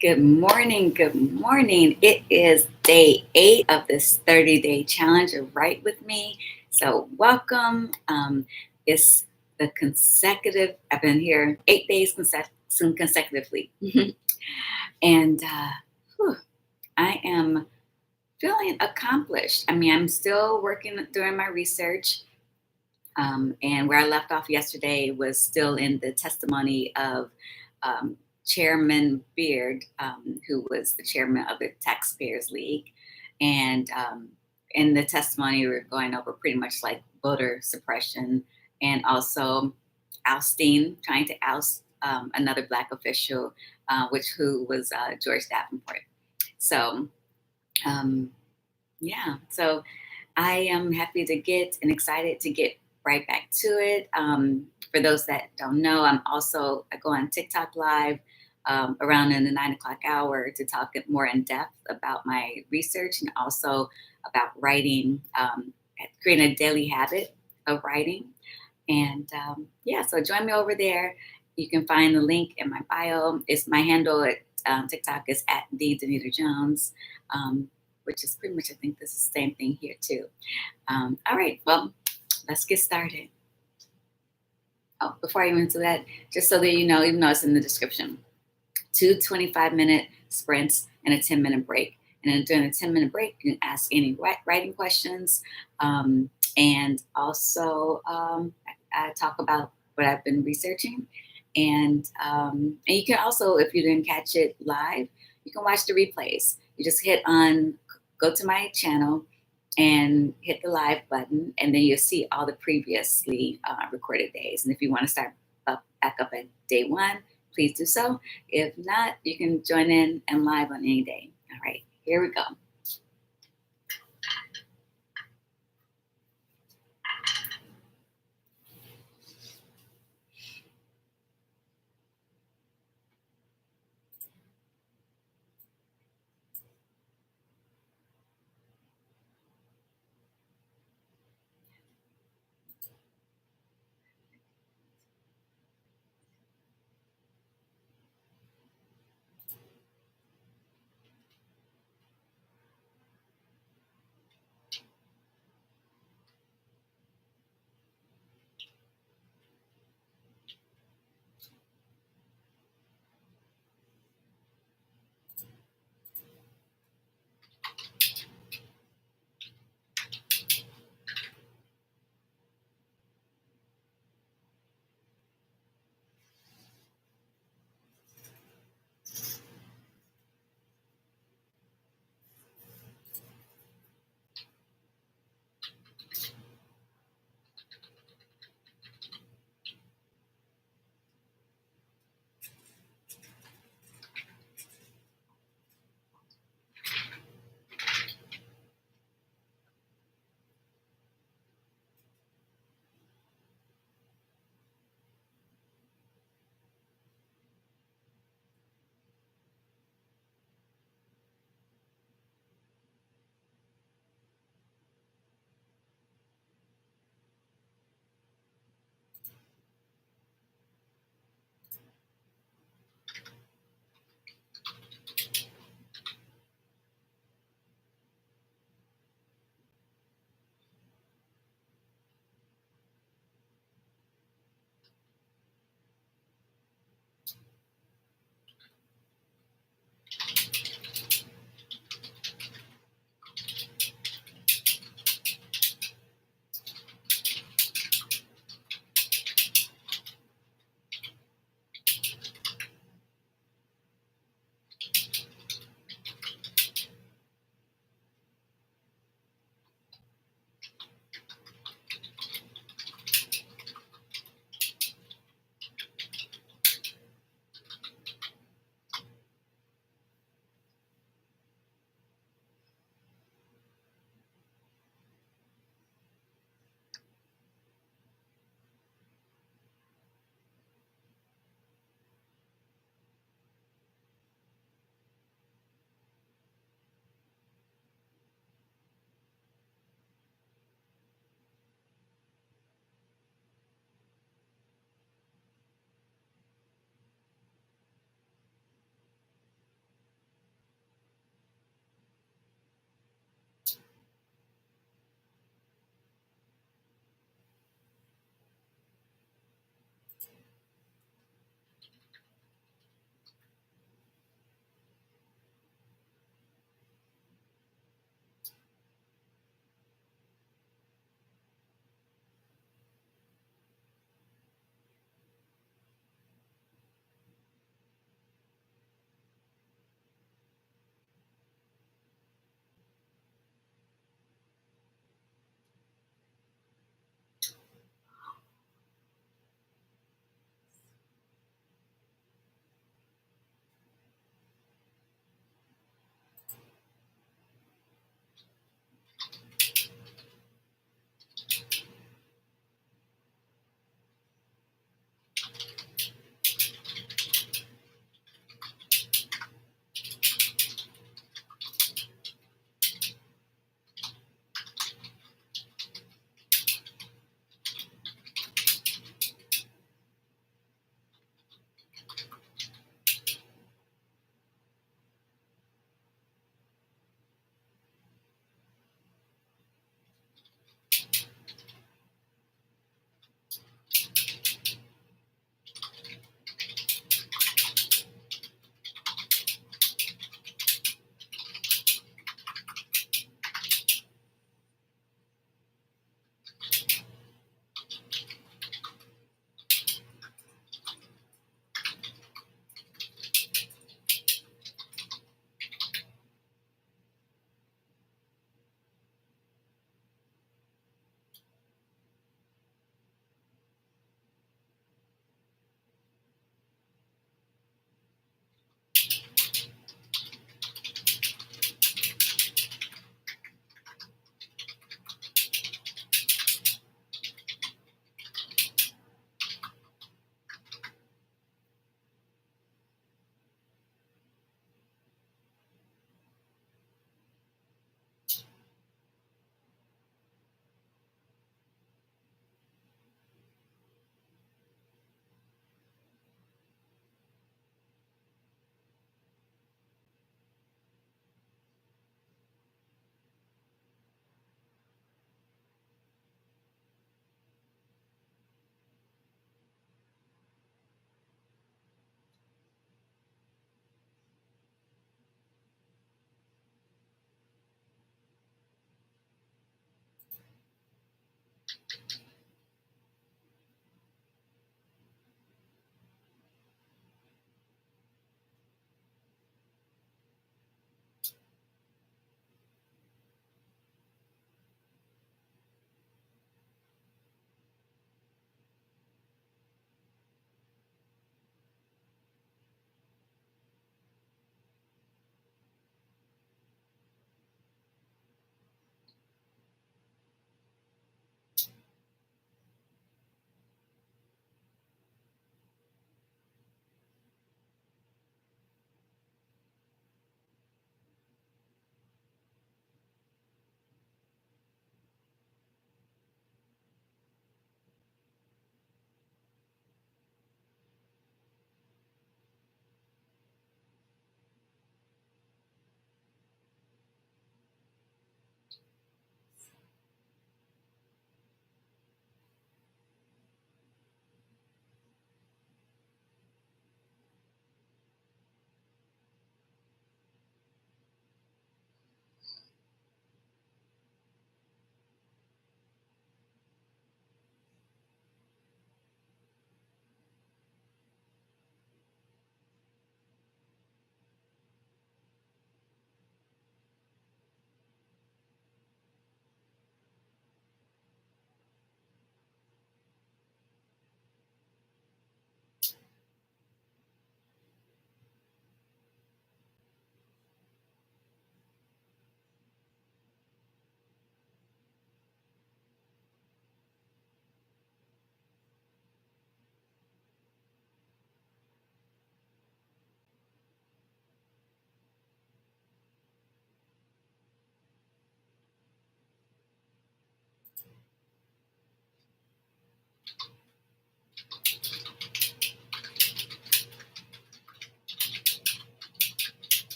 Good morning. Good morning. It is day 8 of this 30-day challenge of Write With Me. So, welcome. It's the consecutive, I've been here 8 days consecutively. and whew, I am feeling accomplished. I mean, I'm still working doing my research. And where I left off yesterday was still in the testimony of um, Chairman Beard, who was the chairman of the Taxpayers League. And in the testimony, we were going over pretty much like voter suppression and also trying to oust another Black official, who was George Davenport. So, um, yeah, so I am happy to get and excited to get right back to it. For those that don't know, I go on TikTok live around in the 9 o'clock hour to talk more in depth about my research and also about writing, creating a daily habit of writing. And yeah, so join me over there. You can find the link in my bio. It's my handle at TikTok is at the Danita Jones. Which is pretty much, I think this is the same thing here too. All right, well, let's get started. Oh, before I even do that, just so that you know, even though it's in the description, 2 25-minute sprints and a 10-minute break. And then during the 10-minute break, you can ask any writing questions. And also, I talk about what I've been researching. And you can also, if you didn't catch it live, you can watch the replays. You just go to my channel and hit the live button, and then you'll see all the previously recorded days. And if you want to start back up at day 1, please do so. If not, you can join in and live on any day. All right, here we go.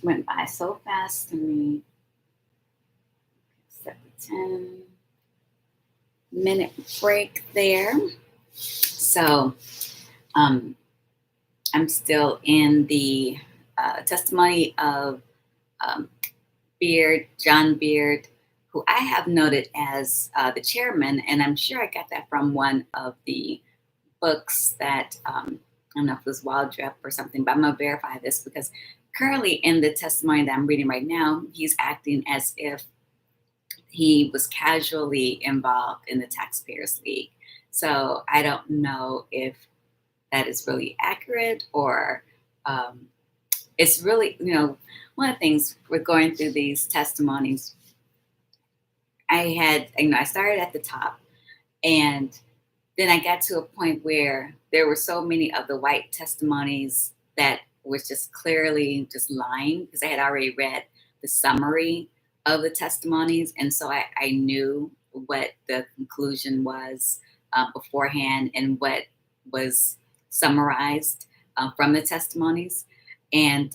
went by so fast to me. Set the 10-minute break there. So um, I'm still in the testimony of um, John Beard, who I have noted as the chairman, and I'm sure I got that from one of the books that I don't know if it was Wild Drip or something, but I'm gonna verify this because currently in the testimony that I'm reading right now, he's acting as if he was casually involved in the Taxpayers League. So I don't know if that is really accurate or um, it's really, one of the things with going through these testimonies, I started at the top and then I got to a point where there were so many of the white testimonies that was just clearly just lying because I had already read the summary of the testimonies. And so I knew what the conclusion was beforehand and what was summarized from the testimonies. And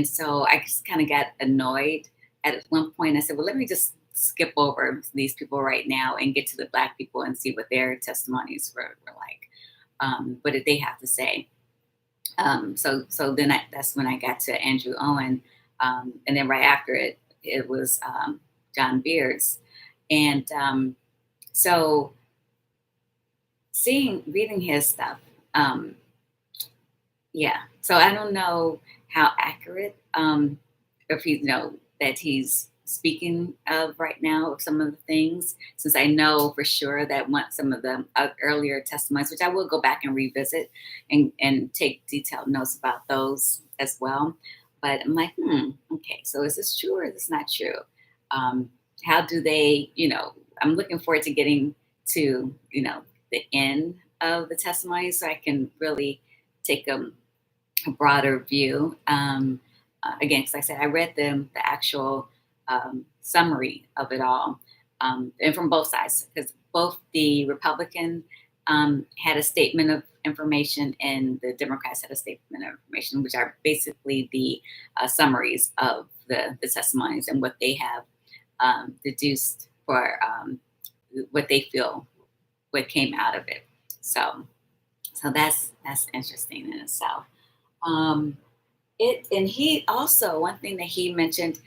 so I just kind of got annoyed at one point. I said, well, let me just skip over these people right now and get to the Black people and see what their testimonies were like. What did they have to say? So then that's when I got to Andrew Owen. And then right after it was John Beard's. And so reading his stuff, yeah. So I don't know how accurate, if that he's speaking of right now of some of the things, since I know for sure that some of the earlier testimonies, which I will go back and revisit and take detailed notes about those as well. But I'm like, okay, so is this true or is this not true? How do they, I'm looking forward to getting to, the end of the testimony so I can really take a broader view. Again, because I said I read the actual summary of it all, and from both sides, because both the Republican had a statement of information and the Democrats had a statement of information, which are basically the summaries of the testimonies and what they have deduced for what they feel what came out of it. So that's interesting in itself. And he also, one thing that he mentioned,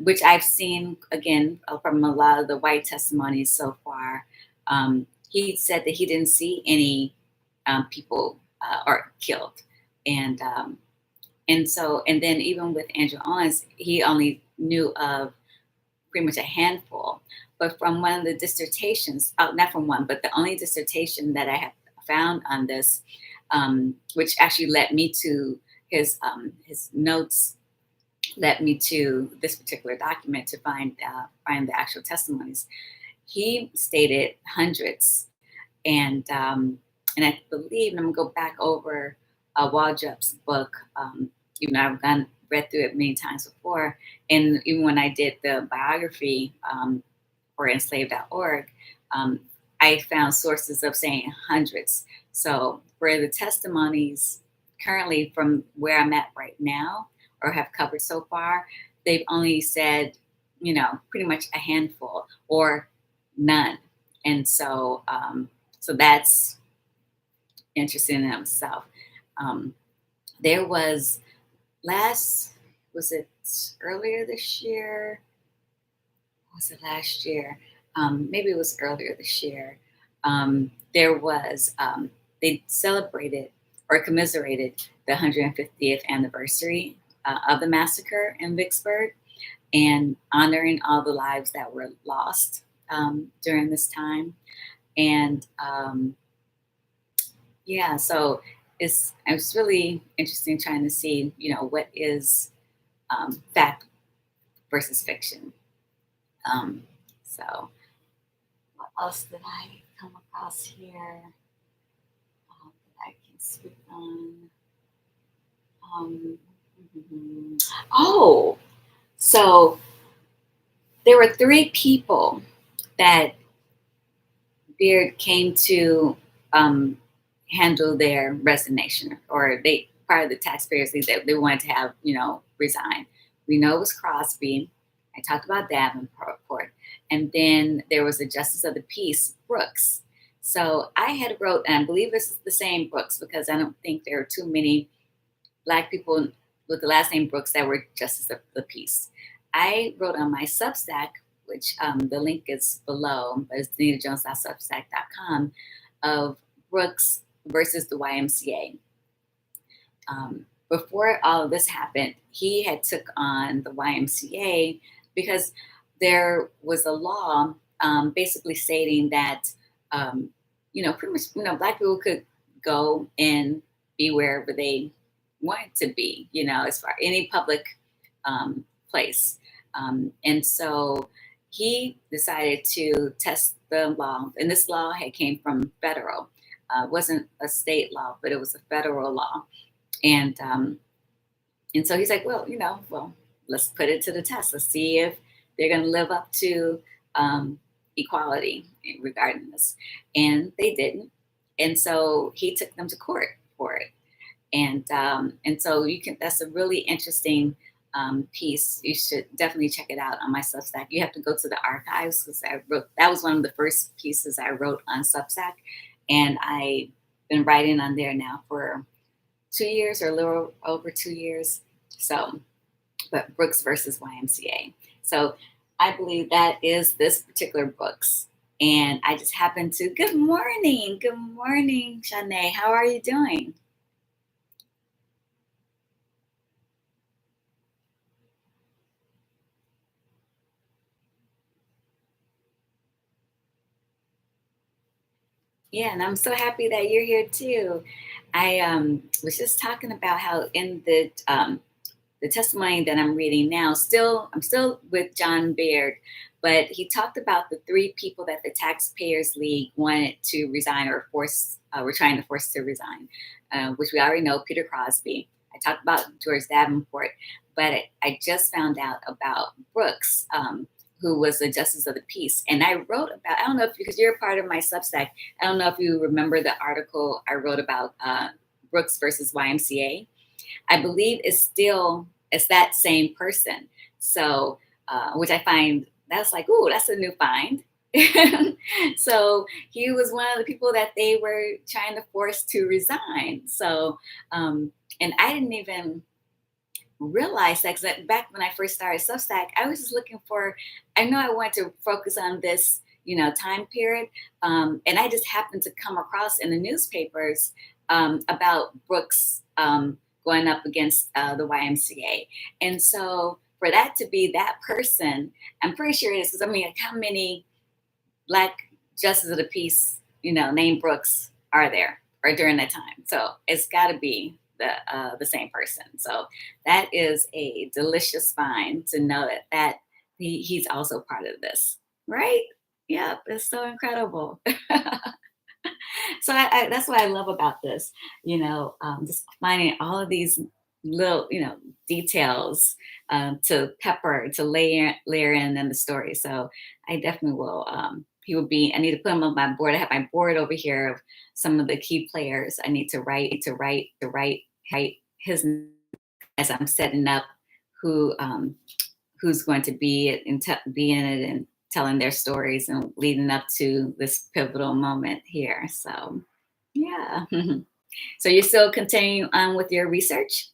which I've seen again from a lot of the white testimonies so far, he said that he didn't see any people or killed, and then even with Andrew Owens, he only knew of pretty much a handful. But from one of the dissertations, not from one, but the only dissertation that I have found on this, which actually led me to his notes, led me to this particular document to find the actual testimonies. He stated hundreds, and I believe, and I'm gonna go back over Waldrop's book. Even though I've read through it many times before, and even when I did the biography for enslaved.org, I found sources of saying hundreds. So for the testimonies currently from where I'm at right now or have covered so far, they've only said, pretty much a handful or none. And so, so that's interesting in itself. There was was it earlier this year? Was it last year? Maybe it was earlier this year. There was, they celebrated or commiserated the 150th anniversary of the massacre in Vicksburg and honoring all the lives that were lost during this time. And yeah, so it's really interesting trying to see, what is fact versus fiction. So what else did I come across here that I can speak on? Oh, so there were 3 people that Beard came to handle their resignation, or they part of the taxpayers league that they wanted to have, resign. we know it was Crosby. I talked about Davenport. And then there was a justice of the peace, Brooks. So I had wrote, and I believe this is the same Brooks because I don't think there are too many Black people with the last name Brooks that were justice of the peace. I wrote on my Substack, which the link is below, but it's denitajones.substack.com, of Brooks versus the YMCA. Before all of this happened, he had took on the YMCA because there was a law basically stating that, pretty much, Black people could go and be wherever they wanted to be, as far any public place. And so he decided to test the law, and this law had came from federal. It wasn't a state law, but it was a federal law. And so he's like, well, let's put it to the test. Let's see if they're going to live up to equality regarding this. And they didn't. And so he took them to court for it. And so that's a really interesting piece. You should definitely check it out on my Substack. You have to go to the archives because that was one of the first pieces I wrote on Substack. And I've been writing on there now for 2 years or a little over 2 years. So, but Brooks versus YMCA. So I believe that is this particular Brooks. And I just happened to, good morning, Shanae. How are you doing? Yeah, and I'm so happy that you're here too. I was just talking about how in the testimony that I'm reading now, I'm still with John Baird, but he talked about the 3 people that the Taxpayers League wanted to resign or were trying to force to resign, which we already know, Peter Crosby. I talked about George Davenport, but I just found out about Brooks, who was the Justice of the Peace. And I wrote about, I don't know if, because you're a part of my Substack, I don't know if you remember the article I wrote about Brooks versus YMCA. I believe it's that same person. So, which I find, that's like, ooh, that's a new find. So he was one of the people that they were trying to force to resign. So, and I didn't even realize that, because back when I first started Substack, I was just looking for, I know I wanted to focus on this, time period. And I just happened to come across in the newspapers about Brooks going up against the YMCA. And so for that to be that person, I'm pretty sure it is, because like, how many Black justices of the peace, named Brooks are there or during that time? So it's got to be the same person. So that is a delicious find to know that he's also part of this, right? Yep, it's so incredible. So that's what I love about this, just finding all of these little, details to layer in the story. So I definitely will. He will be. I need to put him on my board. I have my board over here of some of the key players. I need to write his as I'm setting up who's going to be be in it and telling their stories and leading up to this pivotal moment here. So, yeah. So you're still continuing on with your research?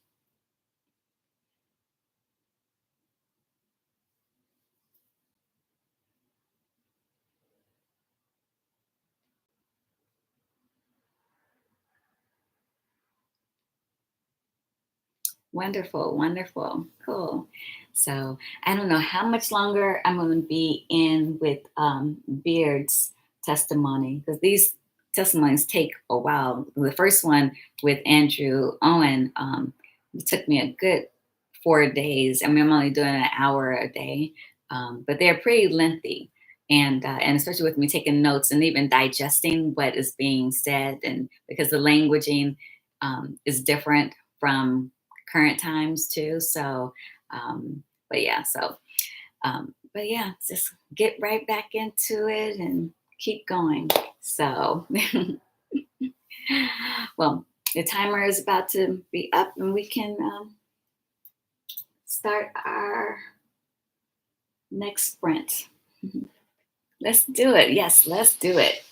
Wonderful, wonderful, cool. So I don't know how much longer I'm going to be in with Beard's testimony, because these testimonies take a while. The first one with Andrew Owen, it took me a good 4 days. I mean, I'm only doing an hour a day, but they're pretty lengthy. And especially with me taking notes and even digesting what is being said, and because the languaging is different from current times too. So, but yeah, just get right back into it and keep going. So, well, the timer is about to be up, and we can start. start our next sprint. Let's do it. Yes, let's do it.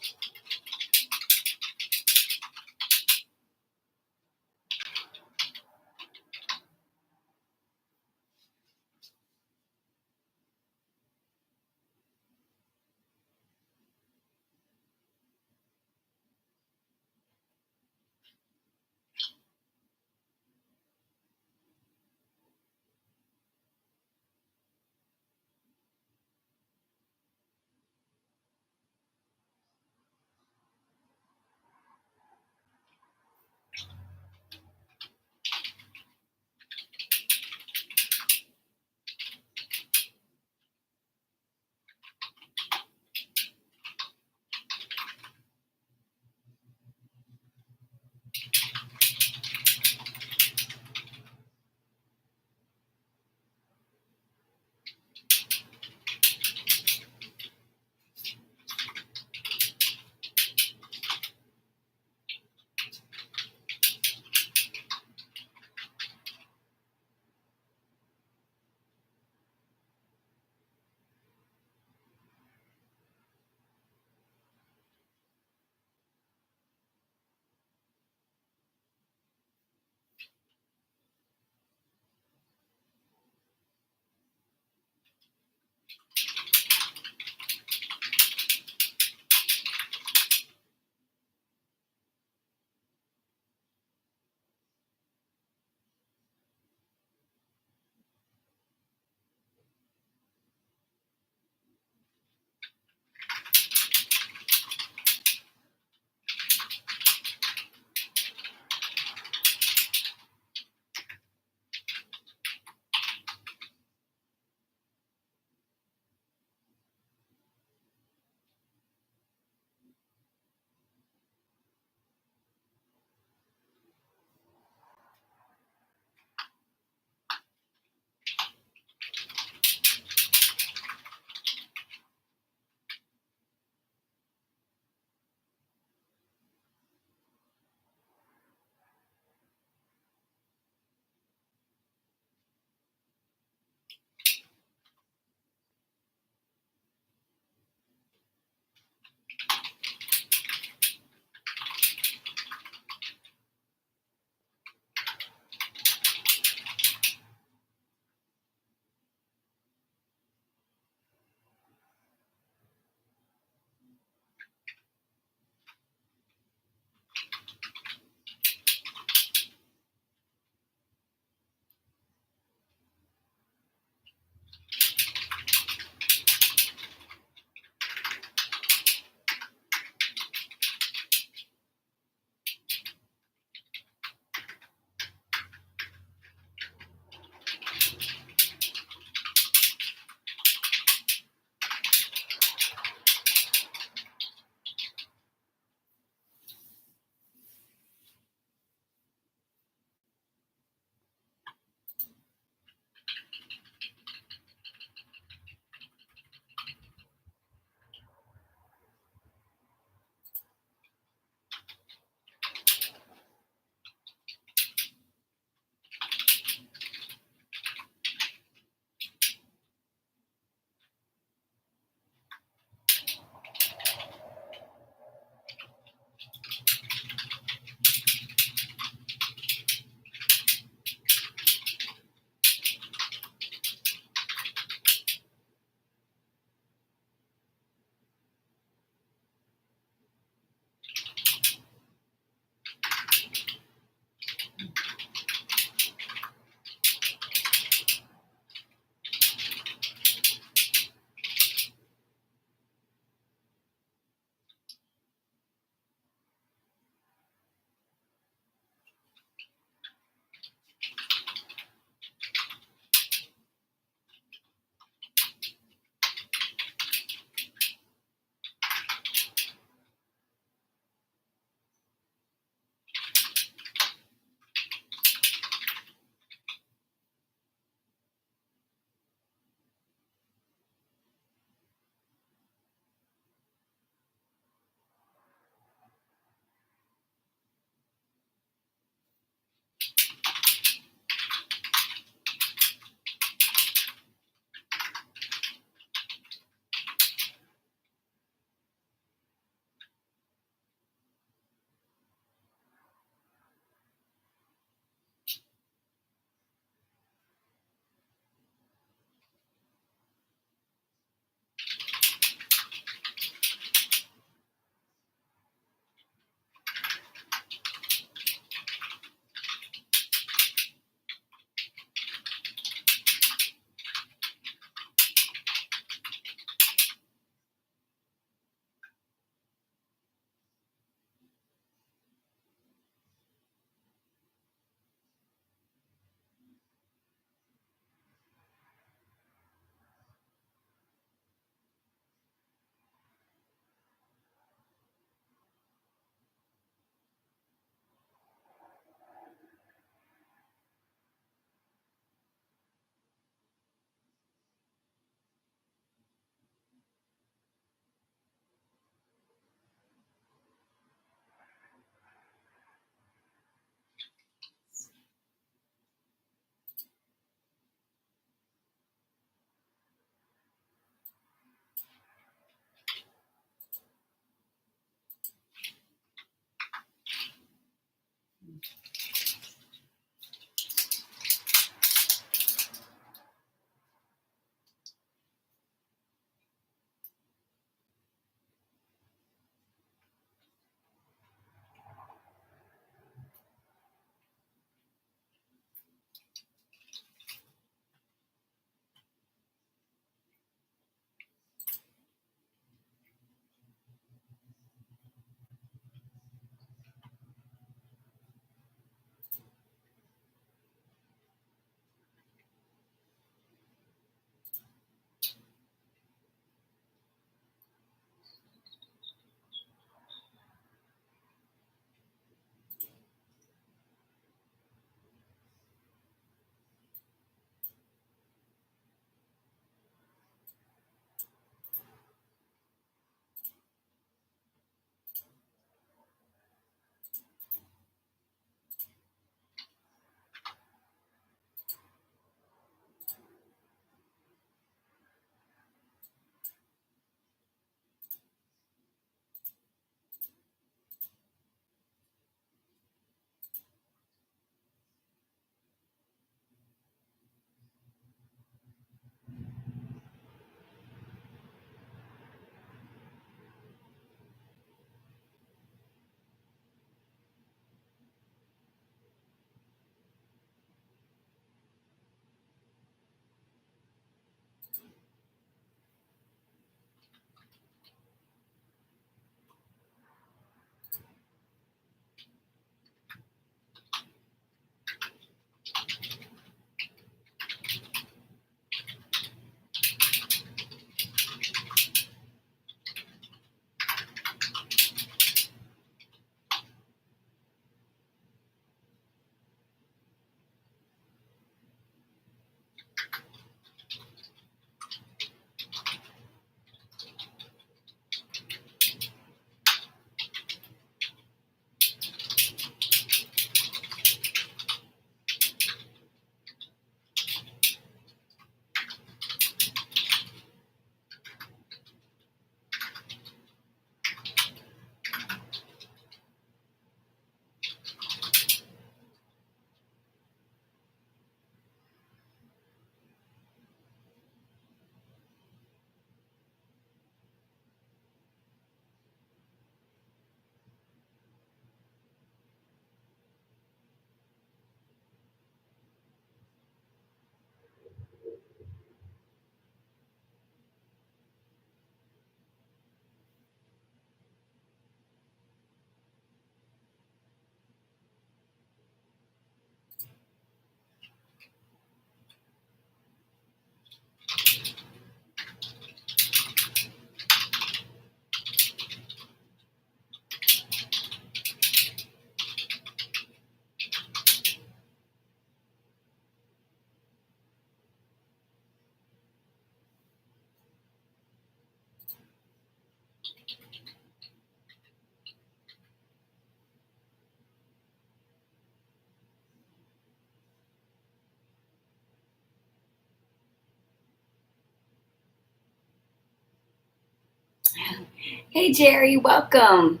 Hey, Jerry, welcome.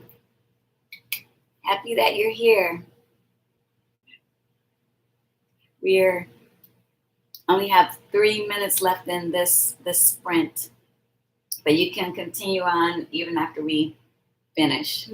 Happy that you're here. We're only have 3 minutes left in this sprint, but you can continue on even after we finish.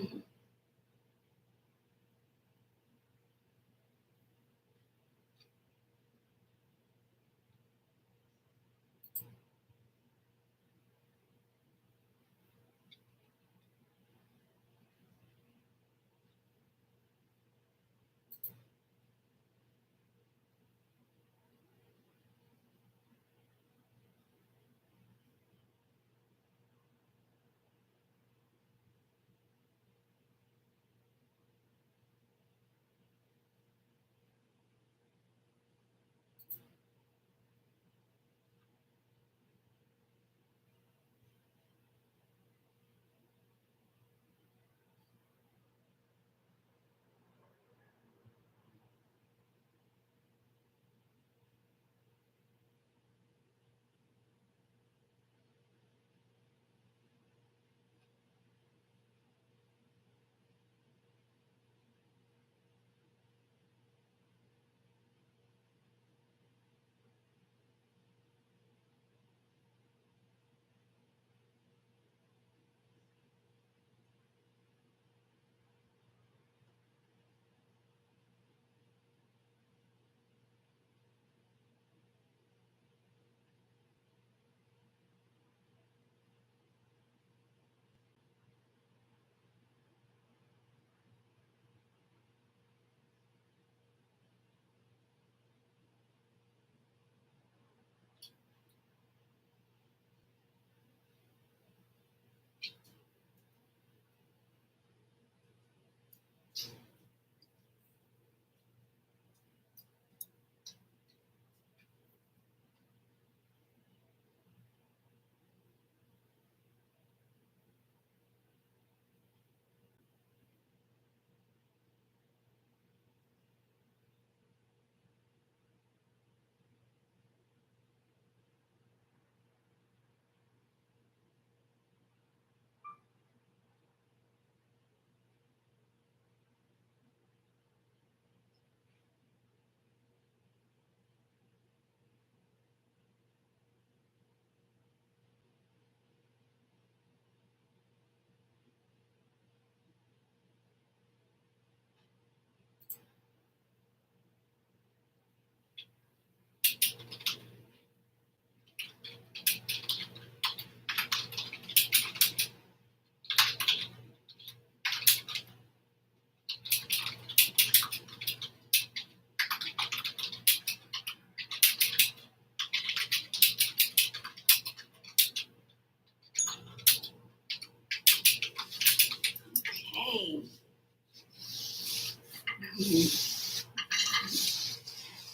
Okay.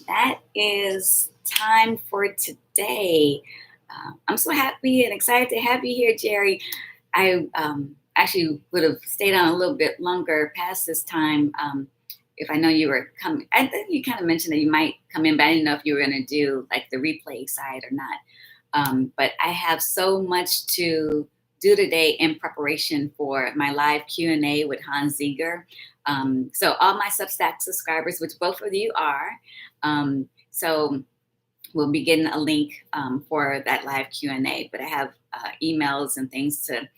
That is time for today. I'm so happy and excited to have you here, Jerry. I actually would have stayed on a little bit longer past this time if I know you were coming. I think you kind of mentioned that you might come in, but I didn't know if you were going to do like the replay side or not. But I have so much to do today in preparation for my live Q&A with Hans Ziegler. So all my Substack subscribers, which both of you are, so we'll be getting a link for that live Q&A. But I have emails and things to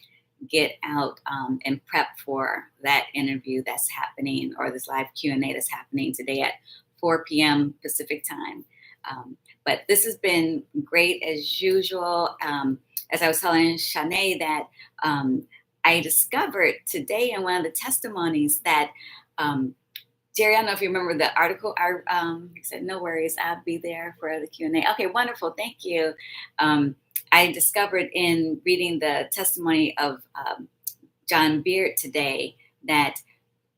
get out and prep for that interview that's happening, or this live Q&A that's happening today at 4 p.m. Pacific time. But this has been great as usual. As I was telling Shanae that I discovered today in one of the testimonies that Jerry, I don't know if you remember the article. He said, "No worries, I'll be there for the Q&A." Okay, wonderful, thank you. I discovered in reading the testimony of John Beard today that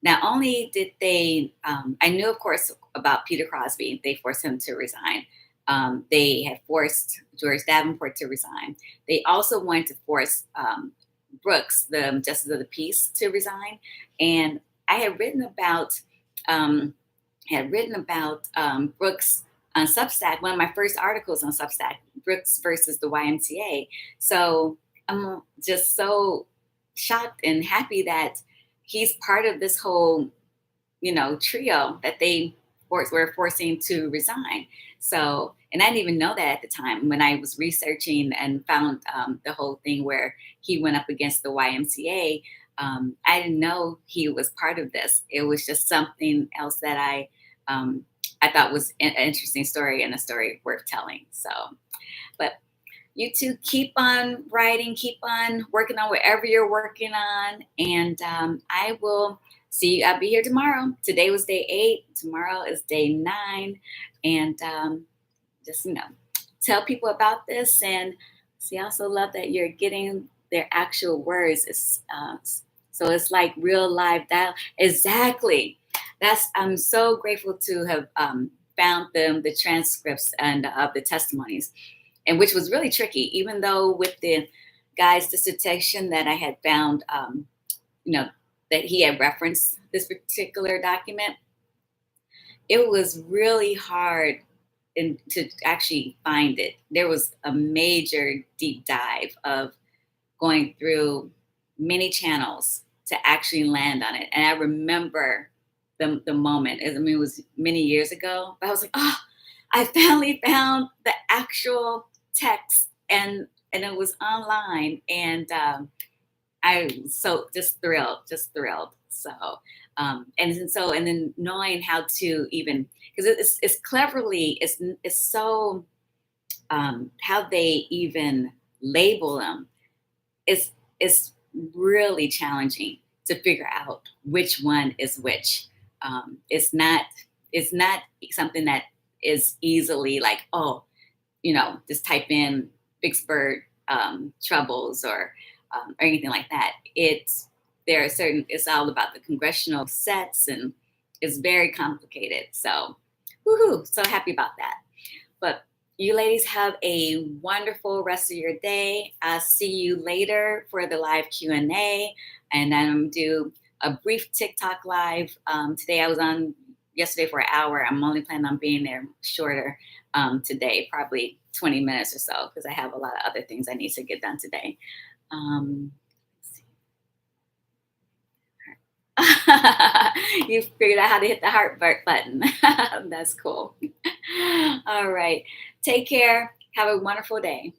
not only did they, I knew, of course, about Peter Crosby. They forced him to resign. They had forced George Davenport to resign. They also wanted to force Brooks, the Justice of the Peace, to resign. And I had written about Brooks on Substack, one of my first articles on Substack, Brooks versus the YMCA. So I'm just so shocked and happy that he's part of this whole, trio that they were forcing to resign. So, and I didn't even know that at the time when I was researching and found the whole thing where he went up against the YMCA. I didn't know he was part of this. It was just something else that I thought was an interesting story and a story worth telling. So, but you two keep on writing, keep on working on whatever you're working on, and I will see you. I'll be here tomorrow. Today was day 8. Tomorrow is day 9, and just tell people about this. And see, I also love that you're getting their actual words. So it's like real live dial. Exactly. I'm so grateful to have found them the transcripts and of the testimonies, and which was really tricky, even though with the guy's dissertation that I had found, you know, that he had referenced this particular document, it was really hard to actually find it. There was a major deep dive of going through many channels to actually land on it. And I remember the moment. I mean, it was many years ago, but I was like, oh, I finally found the actual text, and it was online, and I was so just thrilled. So and then knowing how to even, because it's cleverly, it's so how they even label them is really challenging to figure out which one is which. It's not something that is easily like, oh, just type in Vicksburg troubles or anything like that. It's all about the congressional sets, and it's very complicated. So, woohoo! So happy about that. But you ladies have a wonderful rest of your day. I'll see you later for the live Q&A, and I'm going to do a brief TikTok live. Today I was on yesterday for an hour. I'm only planning on being there shorter today, probably 20 minutes or so, because I have a lot of other things I need to get done today. Let's see. You figured out how to hit the heart button. That's cool. All right. Take care. Have a wonderful day.